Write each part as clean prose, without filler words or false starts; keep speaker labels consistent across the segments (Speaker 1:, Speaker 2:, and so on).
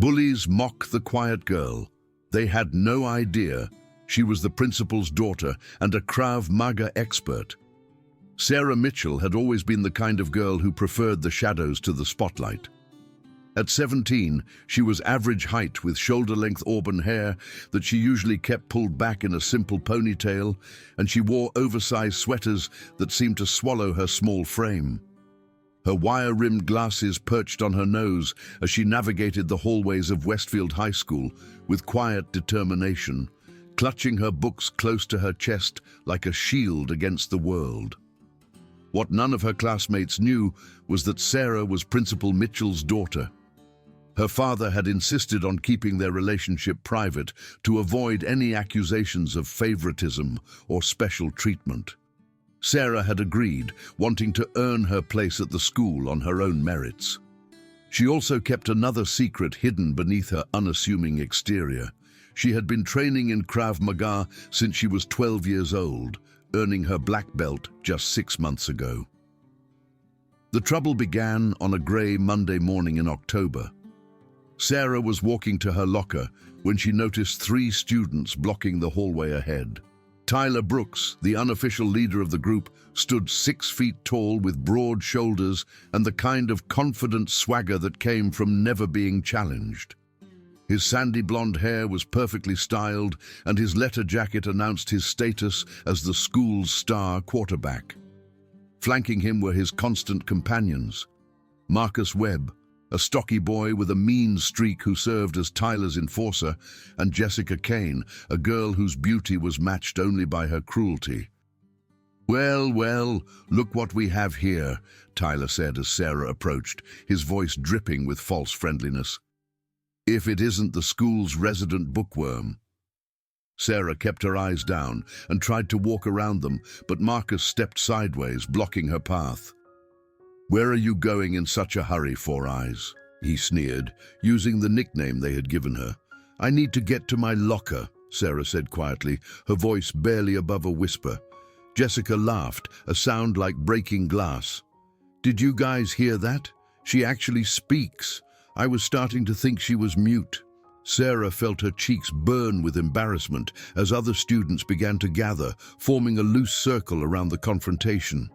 Speaker 1: Bullies mock the quiet girl. They had no idea she was the principal's daughter and a Krav Maga expert. Sarah Mitchell had always been the kind of girl who preferred the shadows to the spotlight. At 17, she was average height with shoulder-length auburn hair that she usually kept pulled back in a simple ponytail, and she wore oversized sweaters that seemed to swallow her small frame. Her wire-rimmed glasses perched on her nose as she navigated the hallways of Westfield High School with quiet determination, clutching her books close to her chest like a shield against the world. What none of her classmates knew was that Sarah was Principal Mitchell's daughter. Her father had insisted on keeping their relationship private to avoid any accusations of favoritism or special treatment. Sarah had agreed, wanting to earn her place at the school on her own merits. She also kept another secret hidden beneath her unassuming exterior. She had been training in Krav Maga since she was 12 years old, earning her black belt just 6 months ago. The trouble began on a grey Monday morning in October. Sarah was walking to her locker when she noticed 3 students blocking the hallway ahead. Tyler Brooks, the unofficial leader of the group, stood 6 feet tall with broad shoulders and the kind of confident swagger that came from never being challenged. His sandy blonde hair was perfectly styled, and his letter jacket announced his status as the school's star quarterback. Flanking him were his constant companions, Marcus Webb, a stocky boy with a mean streak who served as Tyler's enforcer, and Jessica Kane, a girl whose beauty was matched only by her cruelty. "Well, well, look what we have here," Tyler said as Sarah approached, his voice dripping with false friendliness. "If it isn't the school's resident bookworm." Sarah kept her eyes down and tried to walk around them, but Marcus stepped sideways, blocking her path. "Where are you going in such a hurry, Four Eyes?" he sneered, using the nickname they had given her. "I need to get to my locker," Sarah said quietly, her voice barely above a whisper. Jessica laughed, a sound like breaking glass. "Did you guys hear that? She actually speaks. I was starting to think she was mute." Sarah felt her cheeks burn with embarrassment as other students began to gather, forming a loose circle around the confrontation.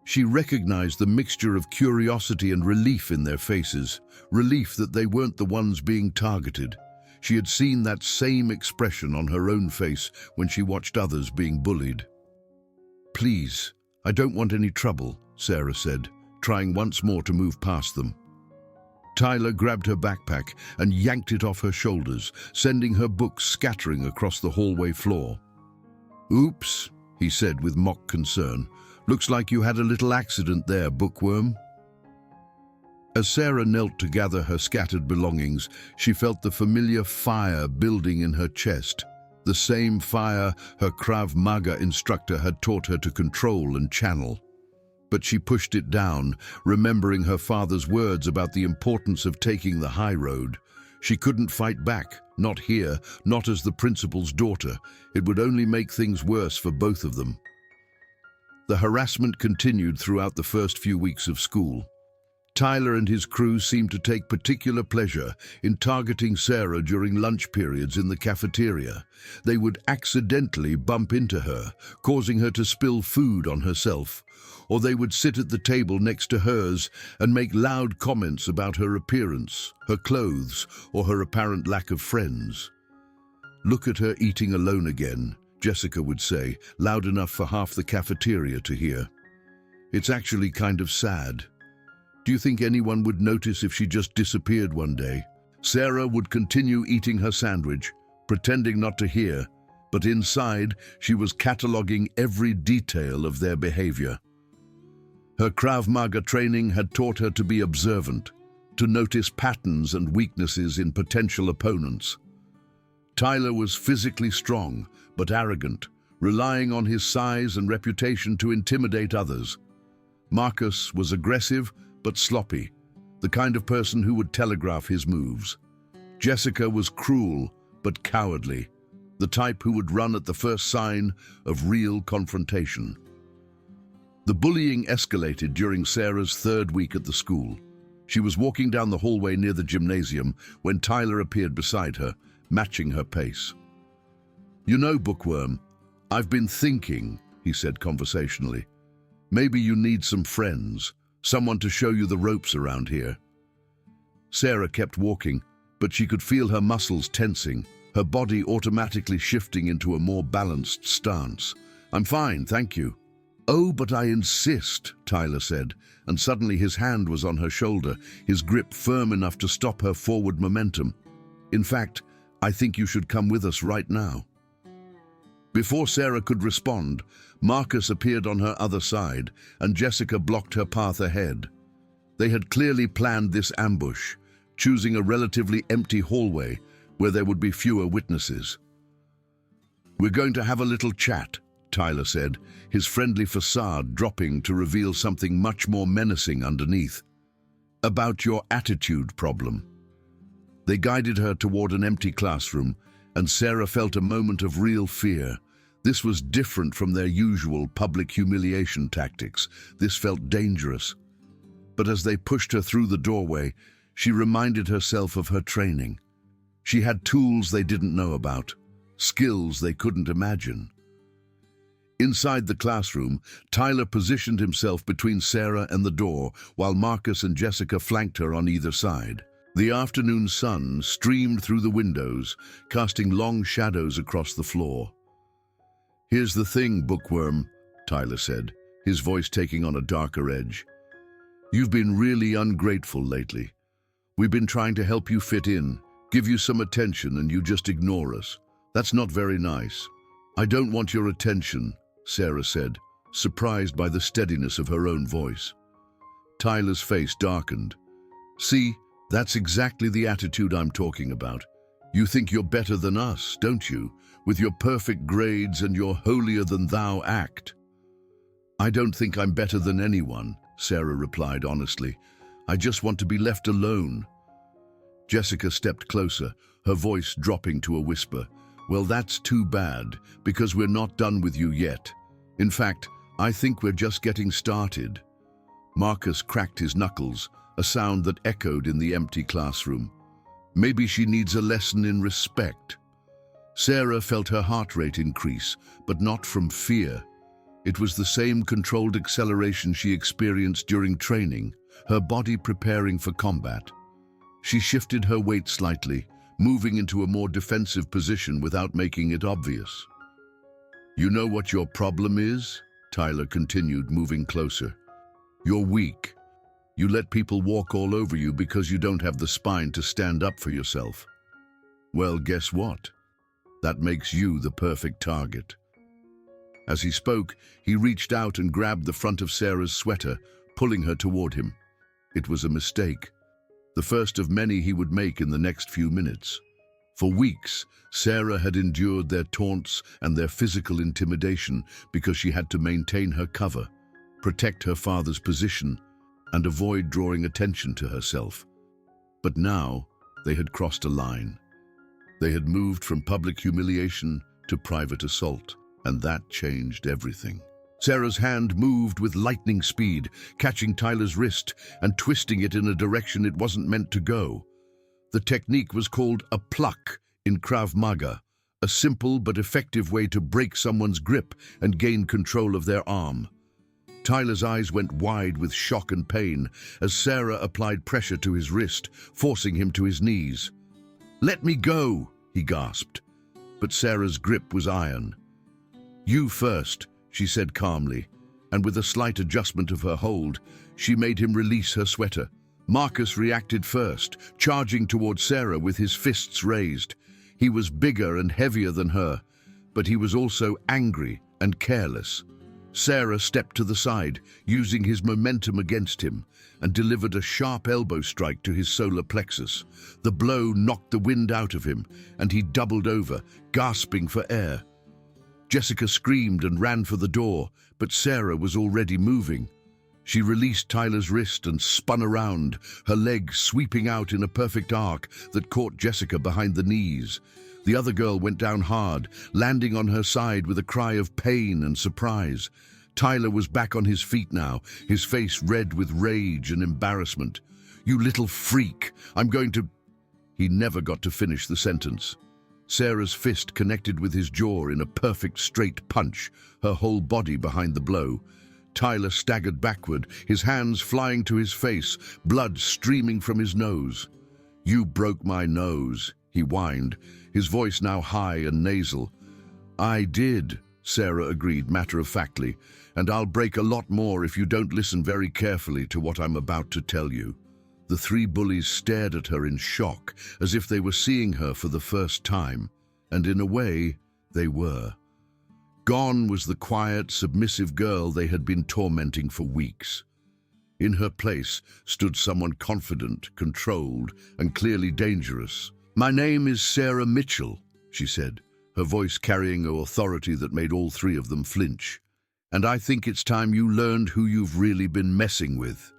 Speaker 1: She recognized the mixture of curiosity and relief in their faces, relief that they weren't the ones being targeted. She had seen that same expression on her own face when she watched others being bullied. "Please, I don't want any trouble," Sarah said, trying once more to move past them. Tyler grabbed her backpack and yanked it off her shoulders, sending her books scattering across the hallway floor. "Oops," he said with mock concern. "Looks like you had a little accident there, bookworm." As Sarah knelt to gather her scattered belongings, she felt the familiar fire building in her chest, the same fire her Krav Maga instructor had taught her to control and channel. But she pushed it down, remembering her father's words about the importance of taking the high road. She couldn't fight back, not here, not as the principal's daughter. It would only make things worse for both of them. The harassment continued throughout the first few weeks of school. Tyler and his crew seemed to take particular pleasure in targeting Sarah during lunch periods in the cafeteria. They would accidentally bump into her, causing her to spill food on herself, or they would sit at the table next to hers and make loud comments about her appearance, her clothes, or her apparent lack of friends. "Look at her eating alone again," Jessica would say, loud enough for half the cafeteria to hear. "It's actually kind of sad. Do you think anyone would notice if she just disappeared one day?" Sarah would continue eating her sandwich, pretending not to hear, but inside she was cataloging every detail of their behavior. Her Krav Maga training had taught her to be observant, to notice patterns and weaknesses in potential opponents. Tyler was physically strong, but arrogant, relying on his size and reputation to intimidate others. Marcus was aggressive, but sloppy, the kind of person who would telegraph his moves. Jessica was cruel, but cowardly, the type who would run at the first sign of real confrontation. The bullying escalated during Sarah's 3rd week at the school. She was walking down the hallway near the gymnasium when Tyler appeared beside her, matching her pace. "You know, Bookworm, I've been thinking," he said conversationally. "Maybe you need some friends, someone to show you the ropes around here." Sarah kept walking, but she could feel her muscles tensing, her body automatically shifting into a more balanced stance. "I'm fine, thank you." "Oh, but I insist," Tyler said, and suddenly his hand was on her shoulder, his grip firm enough to stop her forward momentum. "In fact, I think you should come with us right now." Before Sarah could respond, Marcus appeared on her other side, and Jessica blocked her path ahead. They had clearly planned this ambush, choosing a relatively empty hallway where there would be fewer witnesses. "We're going to have a little chat," Tyler said, his friendly facade dropping to reveal something much more menacing underneath. "About your attitude problem." They guided her toward an empty classroom, and Sarah felt a moment of real fear. This was different from their usual public humiliation tactics. This felt dangerous. But as they pushed her through the doorway, she reminded herself of her training. She had tools they didn't know about, skills they couldn't imagine. Inside the classroom, Tyler positioned himself between Sarah and the door, while Marcus and Jessica flanked her on either side. The afternoon sun streamed through the windows, casting long shadows across the floor. "Here's the thing, Bookworm," Tyler said, his voice taking on a darker edge. "You've been really ungrateful lately. We've been trying to help you fit in, give you some attention, and you just ignore us. That's not very nice." "I don't want your attention," Sarah said, surprised by the steadiness of her own voice. Tyler's face darkened. "See, that's exactly the attitude I'm talking about. You think you're better than us, don't you, with your perfect grades and your holier-than-thou act?" "I don't think I'm better than anyone," Sarah replied honestly. "I just want to be left alone." Jessica stepped closer, her voice dropping to a whisper. "Well, that's too bad, because we're not done with you yet. In fact, I think we're just getting started." Marcus cracked his knuckles, a sound that echoed in the empty classroom. "Maybe she needs a lesson in respect." Sarah felt her heart rate increase, but not from fear. It was the same controlled acceleration she experienced during training, her body preparing for combat. She shifted her weight slightly, moving into a more defensive position without making it obvious. "You know what your problem is?" Tyler continued, moving closer. "You're weak. You let people walk all over you because you don't have the spine to stand up for yourself. Well, guess what? That makes you the perfect target." As he spoke, he reached out and grabbed the front of Sarah's sweater, pulling her toward him. It was a mistake, the first of many he would make in the next few minutes. For weeks, Sarah had endured their taunts and their physical intimidation because she had to maintain her cover, protect her father's position, and avoid drawing attention to herself. But now, they had crossed a line. They had moved from public humiliation to private assault, and that changed everything. Sarah's hand moved with lightning speed, catching Tyler's wrist and twisting it in a direction it wasn't meant to go. The technique was called a pluck in Krav Maga, a simple but effective way to break someone's grip and gain control of their arm. Tyler's eyes went wide with shock and pain as Sarah applied pressure to his wrist, forcing him to his knees. "Let me go," he gasped. But Sarah's grip was iron. "You first," she said calmly, and with a slight adjustment of her hold, she made him release her sweater. Marcus reacted first, charging toward Sarah with his fists raised. He was bigger and heavier than her, but he was also angry and careless. Sarah stepped to the side, using his momentum against him, and delivered a sharp elbow strike to his solar plexus. The blow knocked the wind out of him, and he doubled over, gasping for air. Jessica screamed and ran for the door, but Sarah was already moving. She released Tyler's wrist and spun around, her legs sweeping out in a perfect arc that caught Jessica behind the knees. The other girl went down hard, landing on her side with a cry of pain and surprise. Tyler was back on his feet now, his face red with rage and embarrassment. You little freak! I'm going to—" He never got to finish the sentence. Sarah's fist connected with his jaw in a perfect straight punch, her whole body behind the blow. Tyler staggered backward, his hands flying to his face, blood streaming from his nose. "You broke my nose," he whined, his voice now high and nasal. "I did," Sarah agreed matter-of-factly, "and I'll break a lot more if you don't listen very carefully to what I'm about to tell you." The three bullies stared at her in shock, as if they were seeing her for the first time, and in a way, they were. Gone was the quiet, submissive girl they had been tormenting for weeks. In her place stood someone confident, controlled, and clearly dangerous. "My name is Sarah Mitchell," she said, her voice carrying an authority that made all three of them flinch. "And I think it's time you learned who you've really been messing with."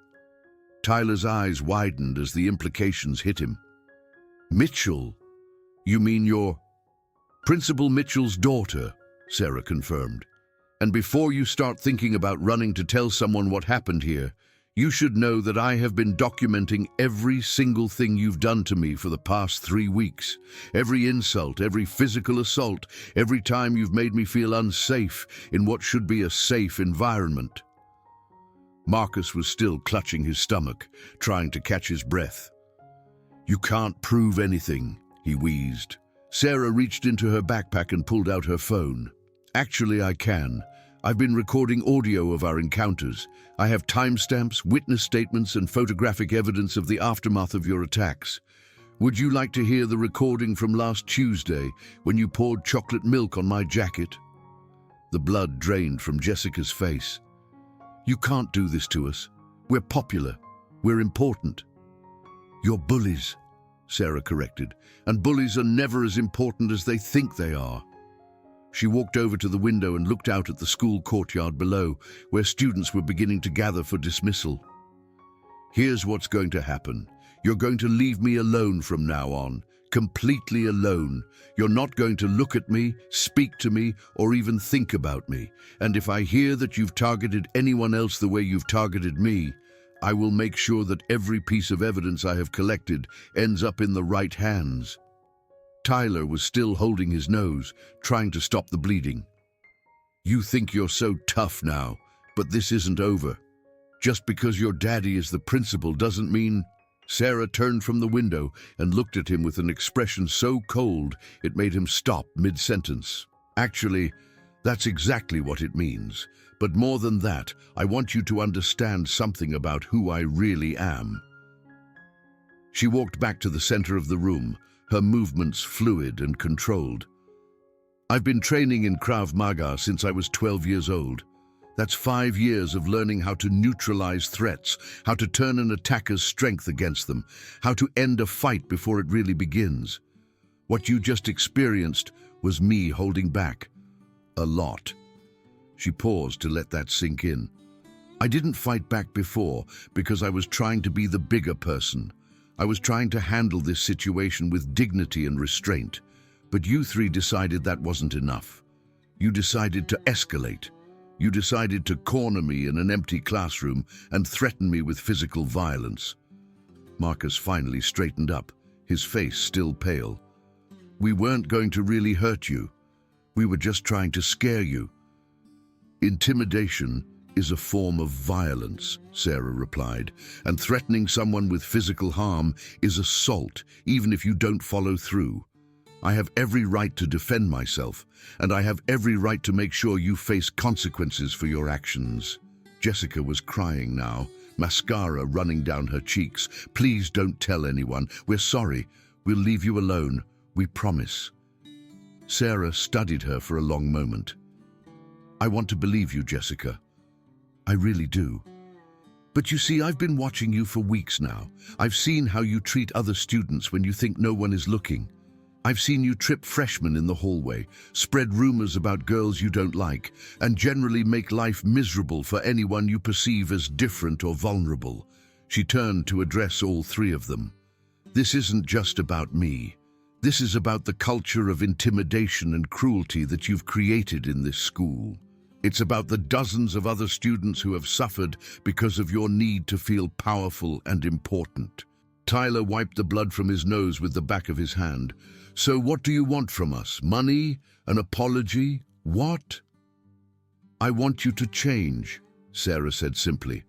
Speaker 1: Tyler's eyes widened as the implications hit him. "Mitchell? You mean you're—" "Principal Mitchell's daughter," Sarah confirmed. "And before you start thinking about running to tell someone what happened here, you should know that I have been documenting every single thing you've done to me for the past 3 weeks. Every insult, every physical assault, every time you've made me feel unsafe in what should be a safe environment." Marcus was still clutching his stomach, trying to catch his breath. "You can't prove anything," he wheezed. Sarah reached into her backpack and pulled out her phone. "Actually, I can. I've been recording audio of our encounters. I have timestamps, witness statements, and photographic evidence of the aftermath of your attacks. Would you like to hear the recording from last Tuesday when you poured chocolate milk on my jacket?" The blood drained from Jessica's face. "You can't do this to us. We're popular. We're important." "You're bullies," Sarah corrected, "and bullies are never as important as they think they are." She walked over to the window and looked out at the school courtyard below, where students were beginning to gather for dismissal. "Here's what's going to happen. You're going to leave me alone from now on, completely alone. You're not going to look at me, speak to me, or even think about me. And if I hear that you've targeted anyone else the way you've targeted me, I will make sure that every piece of evidence I have collected ends up in the right hands." Tyler was still holding his nose, trying to stop the bleeding. "You think you're so tough now, but this isn't over. Just because your daddy is the principal doesn't mean—" Sarah turned from the window and looked at him with an expression so cold it made him stop mid-sentence. "Actually, that's exactly what it means. But more than that, I want you to understand something about who I really am." She walked back to the center of the room, her movements fluid and controlled. "I've been training in Krav Maga since I was 12 years old. That's 5 years of learning how to neutralize threats, how to turn an attacker's strength against them, how to end a fight before it really begins. What you just experienced was me holding back. A lot." She paused to let that sink in. "I didn't fight back before because I was trying to be the bigger person. I was trying to handle this situation with dignity and restraint. But you three decided that wasn't enough. You decided to escalate. You decided to corner me in an empty classroom and threaten me with physical violence." Marcus finally straightened up, his face still pale. "We weren't going to really hurt you. We were just trying to scare you." "Intimidation is a form of violence," Sarah replied, "and threatening someone with physical harm is assault, even if you don't follow through. I have every right to defend myself, and I have every right to make sure you face consequences for your actions." Jessica was crying now, mascara running down her cheeks. "Please don't tell anyone. We're sorry. We'll leave you alone. We promise." Sarah studied her for a long moment. "I want to believe you, Jessica. I really do. But you see, I've been watching you for weeks now. I've seen how you treat other students when you think no one is looking. I've seen you trip freshmen in the hallway, spread rumors about girls you don't like, and generally make life miserable for anyone you perceive as different or vulnerable." She turned to address all three of them. "This isn't just about me. This is about the culture of intimidation and cruelty that you've created in this school. It's about the dozens of other students who have suffered because of your need to feel powerful and important. Tyler wiped the blood from his nose with the back of his hand. So what do you want from us? Money? An apology? What? I want you to change, Sarah said simply.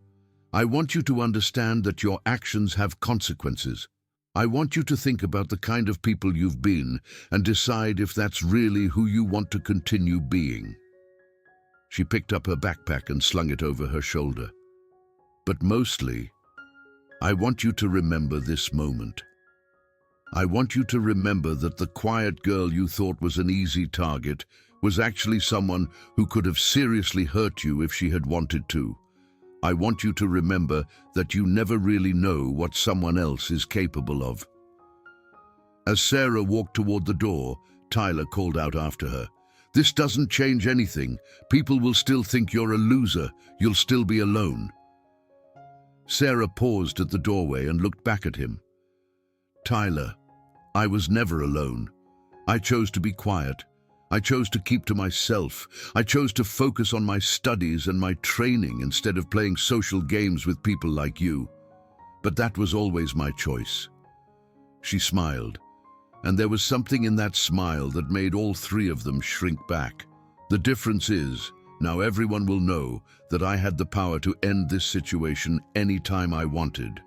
Speaker 1: I want you to understand that your actions have consequences. I want you to think about the kind of people you've been and decide if that's really who you want to continue being. She picked up her backpack and slung it over her shoulder. But mostly, I want you to remember this moment. I want you to remember that the quiet girl you thought was an easy target was actually someone who could have seriously hurt you if she had wanted to. I want you to remember that you never really know what someone else is capable of. As Sarah walked toward the door, Tyler called out after her, "This doesn't change anything. People will still think you're a loser. You'll still be alone." Sarah paused at the doorway and looked back at him. "Tyler, I was never alone. I chose to be quiet. I chose to keep to myself. I chose to focus on my studies and my training instead of playing social games with people like you. But that was always my choice." She smiled, and there was something in that smile that made all three of them shrink back. The difference is, now everyone will know that I had the power to end this situation any time I wanted.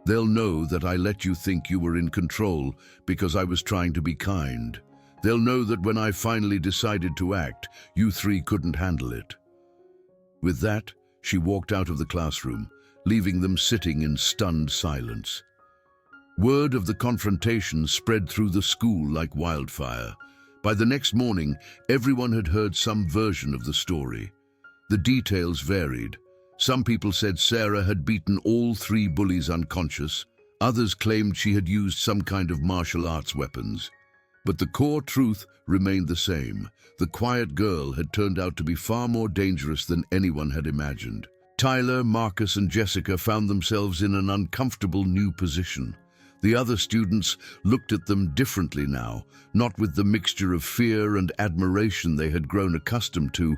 Speaker 1: They'll know that I let you think you were in control because I was trying to be kind. They'll know that when I finally decided to act, you three couldn't handle it. With that, she walked out of the classroom, leaving them sitting in stunned silence. Word of the confrontation spread through the school like wildfire. By the next morning, everyone had heard some version of the story. The details varied. Some people said Sarah had beaten all three bullies unconscious. Others claimed she had used some kind of martial arts weapons. But the core truth remained the same. The quiet girl had turned out to be far more dangerous than anyone had imagined. Tyler, Marcus, and Jessica found themselves in an uncomfortable new position. The other students looked at them differently now, not with the mixture of fear and admiration they had grown accustomed to,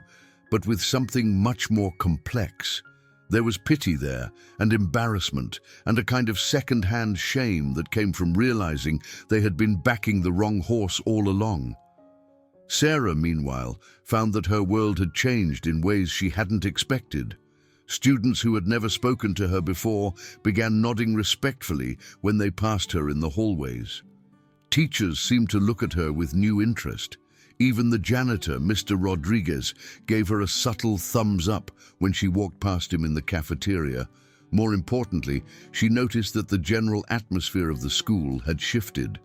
Speaker 1: but with something much more complex. There was pity there, and embarrassment, and a kind of second-hand shame that came from realizing they had been backing the wrong horse all along. Sarah, meanwhile, found that her world had changed in ways she hadn't expected. Students who had never spoken to her before began nodding respectfully when they passed her in the hallways. Teachers seemed to look at her with new interest. Even the janitor, Mr. Rodriguez, gave her a subtle thumbs up when she walked past him in the cafeteria. More importantly, she noticed that the general atmosphere of the school had shifted.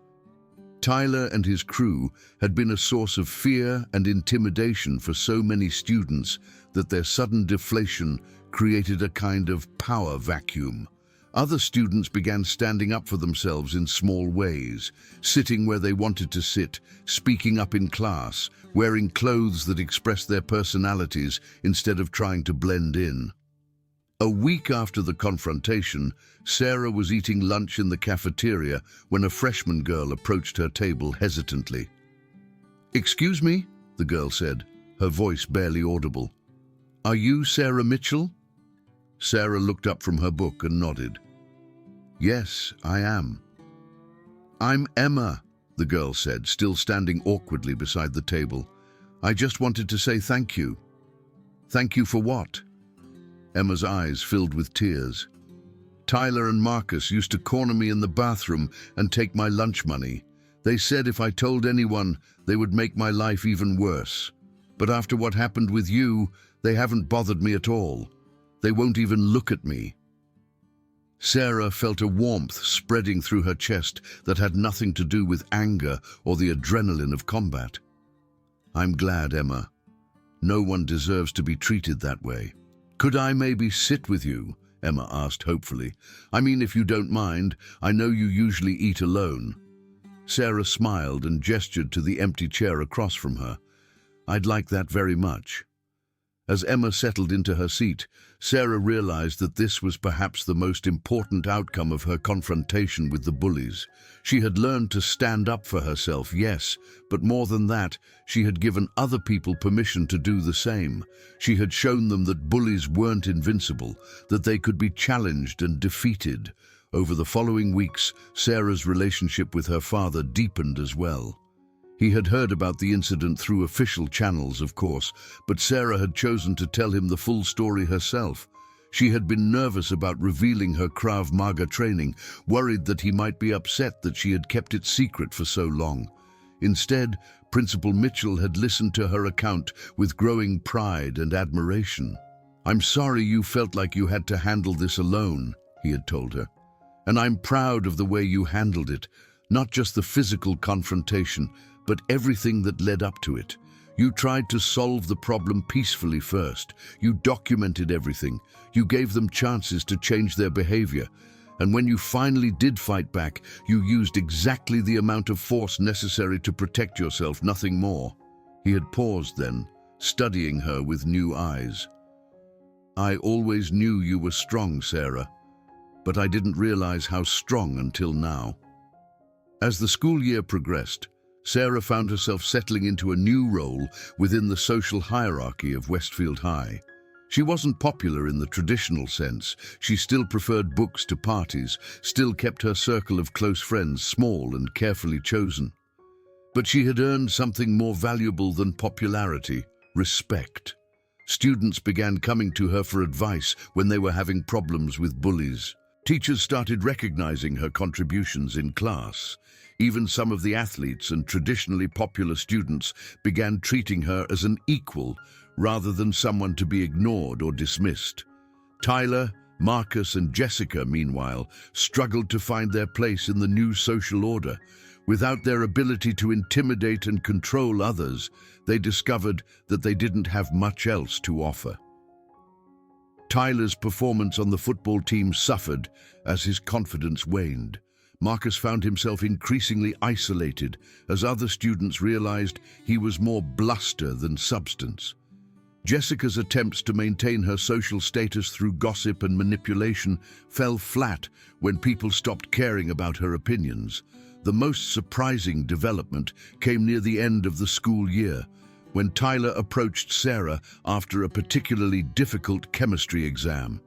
Speaker 1: Tyler and his crew had been a source of fear and intimidation for so many students that their sudden deflation created a kind of power vacuum. Other students began standing up for themselves in small ways, sitting where they wanted to sit, speaking up in class, wearing clothes that expressed their personalities instead of trying to blend in. A week after the confrontation, Sarah was eating lunch in the cafeteria when a freshman girl approached her table hesitantly. "Excuse me," the girl said, her voice barely audible. "Are you Sarah Mitchell?" Sarah looked up from her book and nodded. "Yes, I am." "I'm Emma," the girl said, still standing awkwardly beside the table. "I just wanted to say thank you." "Thank you for what?" Emma's eyes filled with tears. "Tyler and Marcus used to corner me in the bathroom and take my lunch money. They said if I told anyone, they would make my life even worse. But after what happened with you, they haven't bothered me at all. They won't even look at me." Sarah felt a warmth spreading through her chest that had nothing to do with anger or the adrenaline of combat. "I'm glad, Emma. No one deserves to be treated that way." "Could I maybe sit with you?" Emma asked hopefully. "I mean, if you don't mind, I know you usually eat alone." Sarah smiled and gestured to the empty chair across from her. "I'd like that very much." As Emma settled into her seat, Sarah realized that this was perhaps the most important outcome of her confrontation with the bullies. She had learned to stand up for herself, yes, but more than that, she had given other people permission to do the same. She had shown them that bullies weren't invincible, that they could be challenged and defeated. Over the following weeks, Sarah's relationship with her father deepened as well. He had heard about the incident through official channels, of course, but Sarah had chosen to tell him the full story herself. She had been nervous about revealing her Krav Maga training, worried that he might be upset that she had kept it secret for so long. Instead, Principal Mitchell had listened to her account with growing pride and admiration. "I'm sorry you felt like you had to handle this alone," he had told her. "And I'm proud of the way you handled it, not just the physical confrontation, but everything that led up to it. You tried to solve the problem peacefully first. You documented everything. You gave them chances to change their behavior. And when you finally did fight back, you used exactly the amount of force necessary to protect yourself, nothing more." He had paused then, studying her with new eyes. "I always knew you were strong, Sarah, but I didn't realize how strong until now." As the school year progressed, Sarah found herself settling into a new role within the social hierarchy of Westfield High. She wasn't popular in the traditional sense. She still preferred books to parties, still kept her circle of close friends small and carefully chosen. But she had earned something more valuable than popularity: respect. Students began coming to her for advice when they were having problems with bullies. Teachers started recognizing her contributions in class. Even some of the athletes and traditionally popular students began treating her as an equal rather than someone to be ignored or dismissed. Tyler, Marcus, and Jessica, meanwhile, struggled to find their place in the new social order. Without their ability to intimidate and control others, they discovered that they didn't have much else to offer. Tyler's performance on the football team suffered as his confidence waned. Marcus found himself increasingly isolated as other students realized he was more bluster than substance. Jessica's attempts to maintain her social status through gossip and manipulation fell flat when people stopped caring about her opinions. The most surprising development came near the end of the school year, when Tyler approached Sarah after a particularly difficult chemistry exam.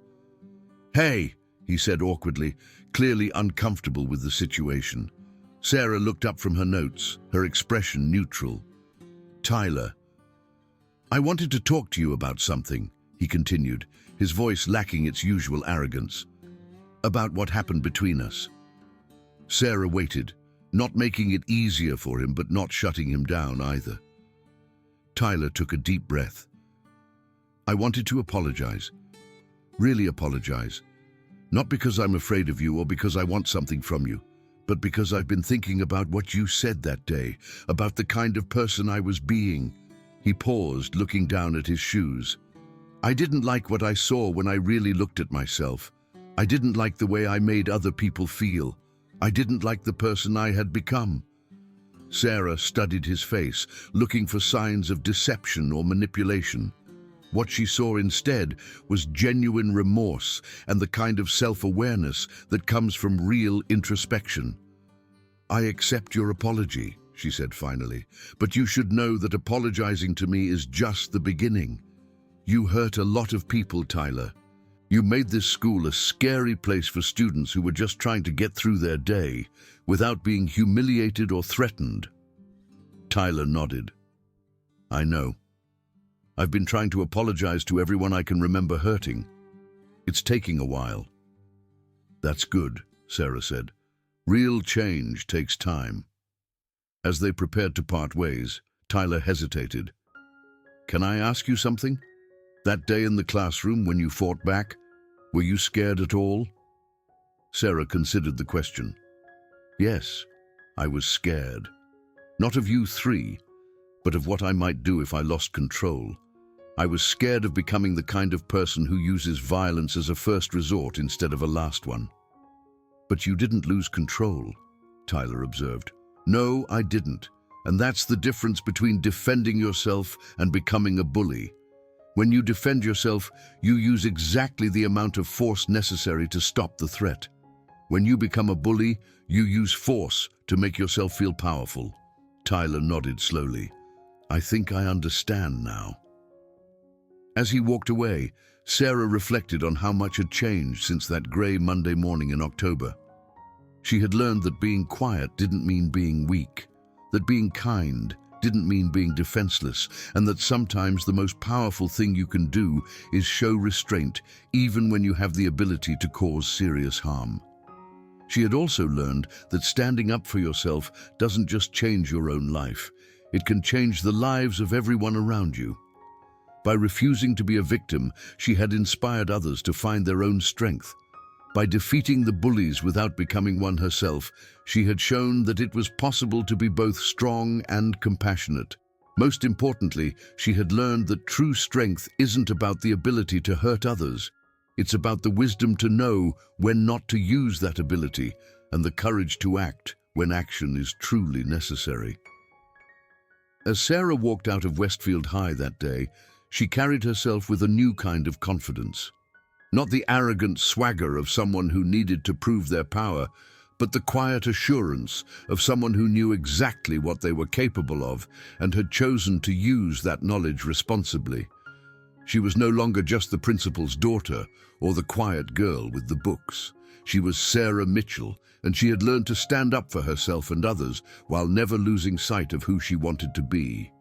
Speaker 1: "Hey," he said awkwardly, clearly uncomfortable with the situation. Sarah looked up from her notes, her expression neutral. "Tyler, I wanted to talk to you about something," he continued, his voice lacking its usual arrogance. "About what happened between us." Sarah waited, not making it easier for him, but not shutting him down either. Tyler took a deep breath. "I wanted to apologize. Really apologize. Not because I'm afraid of you or because I want something from you, but because I've been thinking about what you said that day, about the kind of person I was being." He paused, looking down at his shoes. "I didn't like what I saw when I really looked at myself. I didn't like the way I made other people feel. I didn't like the person I had become." Sarah studied his face, looking for signs of deception or manipulation. What she saw instead was genuine remorse and the kind of self-awareness that comes from real introspection. "I accept your apology," she said finally, "but you should know that apologizing to me is just the beginning. You hurt a lot of people, Tyler. You made this school a scary place for students who were just trying to get through their day without being humiliated or threatened." Tyler nodded. "I know. I've been trying to apologize to everyone I can remember hurting. It's taking a while." "That's good," Sarah said. "Real change takes time." As they prepared to part ways, Tyler hesitated. "Can I ask you something? That day in the classroom when you fought back, were you scared at all?" Sarah considered the question. "Yes, I was scared. Not of you three, but of what I might do if I lost control. I was scared of becoming the kind of person who uses violence as a first resort instead of a last one." "But you didn't lose control," Tyler observed. "No, I didn't. And that's the difference between defending yourself and becoming a bully. When you defend yourself, you use exactly the amount of force necessary to stop the threat. When you become a bully, you use force to make yourself feel powerful. Tyler nodded slowly. I think I understand now. As he walked away, Sarah reflected on how much had changed since that grey Monday morning in October. She had learned that being quiet didn't mean being weak, that being kind didn't mean being defenseless, and that sometimes the most powerful thing you can do is show restraint, even when you have the ability to cause serious harm. She had also learned that standing up for yourself doesn't just change your own life, it can change the lives of everyone around you. By refusing to be a victim, she had inspired others to find their own strength. By defeating the bullies without becoming one herself, she had shown that it was possible to be both strong and compassionate. Most importantly, she had learned that true strength isn't about the ability to hurt others. It's about the wisdom to know when not to use that ability and the courage to act when action is truly necessary. As Sarah walked out of Westfield High that day, she carried herself with a new kind of confidence. Not the arrogant swagger of someone who needed to prove their power, but the quiet assurance of someone who knew exactly what they were capable of and had chosen to use that knowledge responsibly. She was no longer just the principal's daughter or the quiet girl with the books. She was Sarah Mitchell, and she had learned to stand up for herself and others while never losing sight of who she wanted to be.